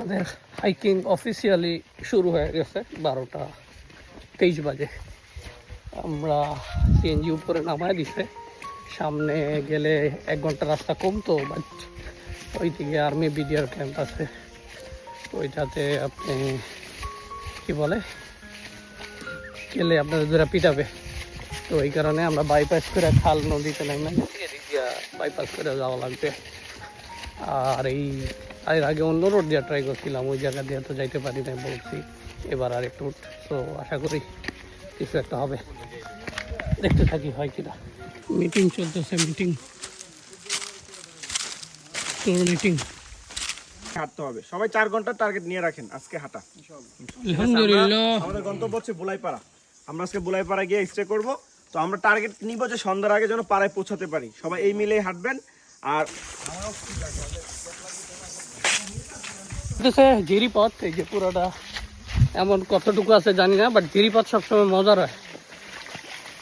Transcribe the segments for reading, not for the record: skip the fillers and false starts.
আমাদের hiking officially শুরু হয়ে গেছে 12:23 বাজে। আমরা সিএনজি উপরে নামায় দিছে, সামনে গেলে 1 ঘন্টা রাস্তা কমতো, বাট ওই দিকে আর্মি বিডিআর ক্যাম্প আছে, ওইটাতে আপনি কি বলে গেলে আপনাদের দুরা পিটাবে। তো এই কারণে আমরা বাইপাস করে খাল নদীতে নামে এদিক দিয়ে বাইপাস করে যাওয়া লাগবে। আর এর আগে অন্য রোড দিয়ে ট্রাই করছিলাম, ওই জায়গা দিয়ে তো যাইতে পারি না বলছি, এবার আর একটু। তো আশা করি কিছু একটা হবে, দেখতে থাকি হয় কিনা। মিটিং চলতেছে, মিটিং হাঁটতে হবে। সবাই 4 ঘন্টার টার্গেট নিয়ে রাখেন আজকে হাঁটা। আলহামদুলিল্লাহ। আমাদের গন্তব্য হচ্ছে বুলাইপাড়া। আমরা আজকে বুলাইপাড়া গিয়ে স্টে করব। তো আমরা টার্গেট নিব যে সন্ধ্যার আগে যেন পাড়ায় পৌঁছাতে পারি। সবাই এই মিলেই হাঁটবেন। আর জিরিপথ, এই যে পুরোটা এমন কতটুকু আছে জানি না, বাট জিরিপথ সবসময় মজার হয়,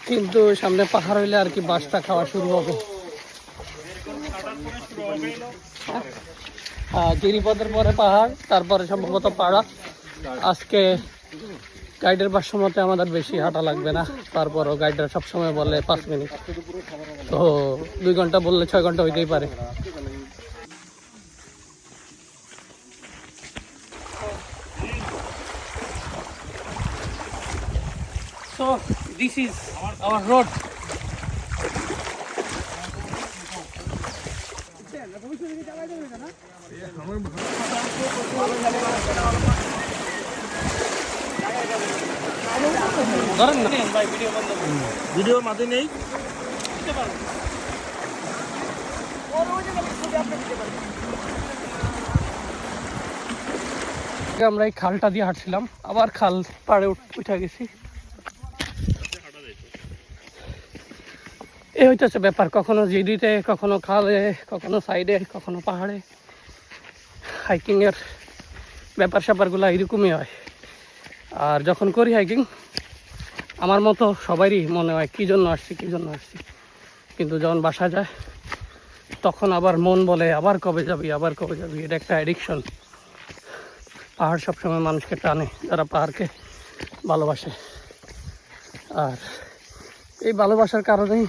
কিন্তু সামনে পাহাড় হইলে আর কি বাসটা খাওয়া শুরু হবে। জিরিপথের পরে পাহাড়, তারপরে সম্ভবত পাড়া। আজকে গাইডের ভাষ্য মতে আমাদের বেশি হাঁটা লাগবে না, তারপরও গাইডরা সবসময় বলে 5 মিনিট, তো 2 ঘন্টা বললে 6 ঘন্টা হইতেই পারে। So this is our road. ধরেন না ভাই, ভিডিওর মাঝে নেই। আমরা এই খালটা দিয়ে হাঁটছিলাম, আবার খাল পাড়ে উঠে গেছি। এই হইতেছে ব্যাপার, কখনো জিডিতে, কখনো খালে, কখনো সাইডে, কখনো পাহাড়ে। হাইকিংয়ের ব্যাপার স্যাপারগুলো এরকমই হয়। আর যখন করি হাইকিং, আমার মতো সবারই মনে হয় কী জন্য আসছি। কিন্তু যখন বাসা যায় তখন আবার মন বলে আবার কবে যাবি। এটা একটা অ্যাডিকশন। পাহাড় সবসময় মানুষকে টানে, যারা পাহাড়কে ভালোবাসে। আর এই ভালোবাসার কারণেই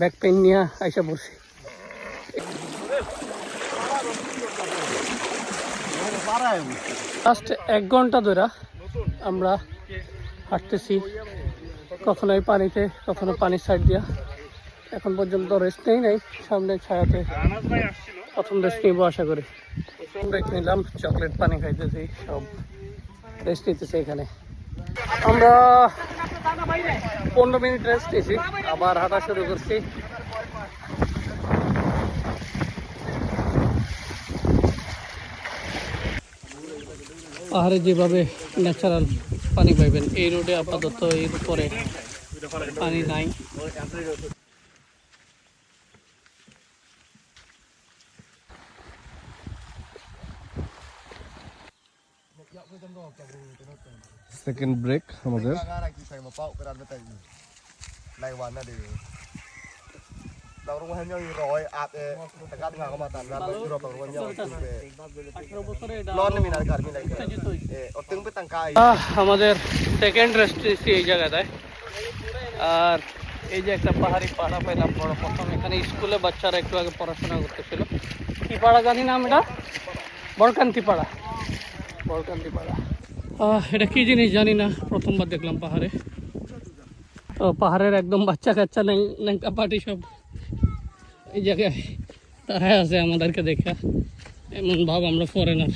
ব্যাক পেইন নিয়ে আইসা পড়ছি। লাস্ট 1 ঘন্টা ধরে আমরা হাঁটতেছি, কখনো এই পানিতে, কখনো পানির সাইড দিয়া। এখন পর্যন্ত রেস্ট নেই, সামনে ছায়াতে প্রথম রেস্ট নিব আশা করি। ব্রেক নিলাম, চকলেট পানি খাইতেছি, সব রেস্ট নিতেছে এখানে। আমরা 15 মিনিট রেস্ট নিয়েছি, আবার হাঁটা শুরু করছি। পাহাড়ে যেভাবে ন্যাচারাল পানি পাইবেন, এই রোডে আপাতত এর উপরে পানি নাই। সেকেন্ড ব্রেক আমাদের। আমাদের সেকেন্ড রেস্ট নিচ্ছি এই জায়গাটায়। আর এই যে একটা পাহাড়ি পাড়া পাইলাম বড় প্রথম, এখানে স্কুলে বাচ্চারা একটু আগে পড়াশোনা করতেছিল। কি পাড়া জানি নাম, এটা বরকান্তি পাড়া। এটা কি জিনিস জানি না, প্রথমবার দেখলাম পাহাড়ে। তো পাহাড়ের একদম বাচ্চা কাচ্চা ন্যাংটা পাটি সব এই জায়গায় তারাই আছে আমাদেরকে দেখা, এমন ভাব আমরা ফরেনার।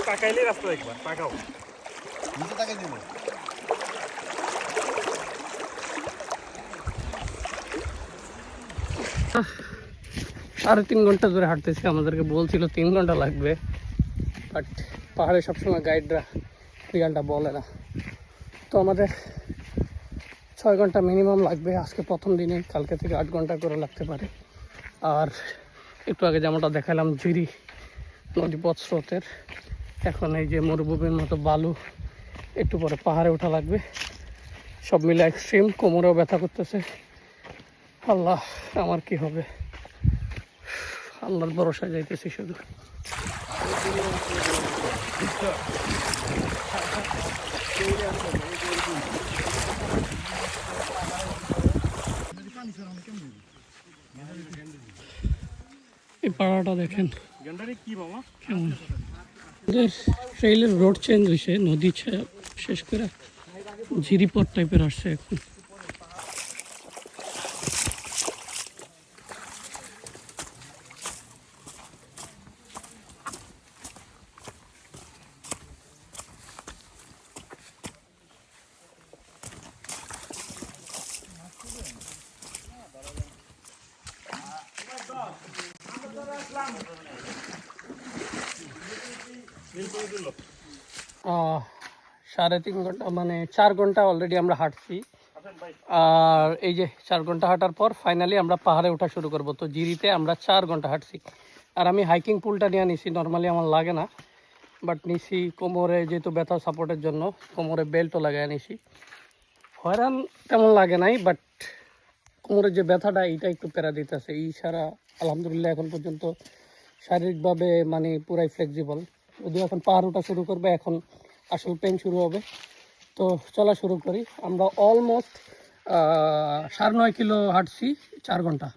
তাকাইলে রাস্তা দেখবা, তাকাও নিচে তাকাই দিব। 3.5 ঘন্টা ধরে হাঁটতেছি, আমাদেরকে বলছিল 3 ঘন্টা লাগবে, বাট পাহাড়ে সবসময় গাইডরা 3 ঘন্টা বলে না। তো আমাদের 6 ঘন্টা মিনিমাম লাগবে আজকে প্রথম দিনে, কালকে থেকে 8 ঘন্টা করে লাগতে পারে। আর একটু আগে যেমনটা দেখালাম ঝিরি নদীপথ স্রোতের, এখন এই যে মরুভূমির মতো বালু, একটু পরে পাহাড়ে ওঠা লাগবে। সব মিলে এক্সট্রিম, কোমরেও ব্যথা করতেছে। আল্লাহ আমার কি হবে, আল্লাহর ভরসায় যাইতেছি শুধু। এই পাড়াটা দেখেন কেমন। ট্রেইলের রোড চেঞ্জ হয়েছে, নদী শেষ করে ঝিরিপথ টাইপের আসছে এখন। আহ, 3.5 ঘন্টা মানে 4 ঘন্টা অলরেডি আমরা হাঁটছি। আর এই যে 4 ঘন্টা হাঁটার পর ফাইনালি আমরা পাহাড়ে ওঠা শুরু করব। তো জিরিতে আমরা 4 ঘন্টা হাঁটছি। আর আমি হাইকিং পুলটা নিয়ে নিছি, নর্মালি আমার লাগে না, বাট নিছি কোমরে যেহেতু ব্যথা সাপোর্টের জন্য, কোমরে বেল্টও লাগাই নিছি। হয়রান তেমন লাগে নাই, বাট কোমরের যে ব্যথাটা এইটা একটু প্যারা দিতেছে। এই ছাড়া আলহামদুলিল্লাহ এখন পর্যন্ত শারীরিকভাবে মানে পুরাই ফ্লেক্সিবল। যদিও এখন পাহাড় ওঠা শুরু করবে, এখন আসল পেন শুরু হবে। তো চলা শুরু করি। আমরা অলমোস্ট 9.5 কিলো হাঁটছি 4 ঘন্টা।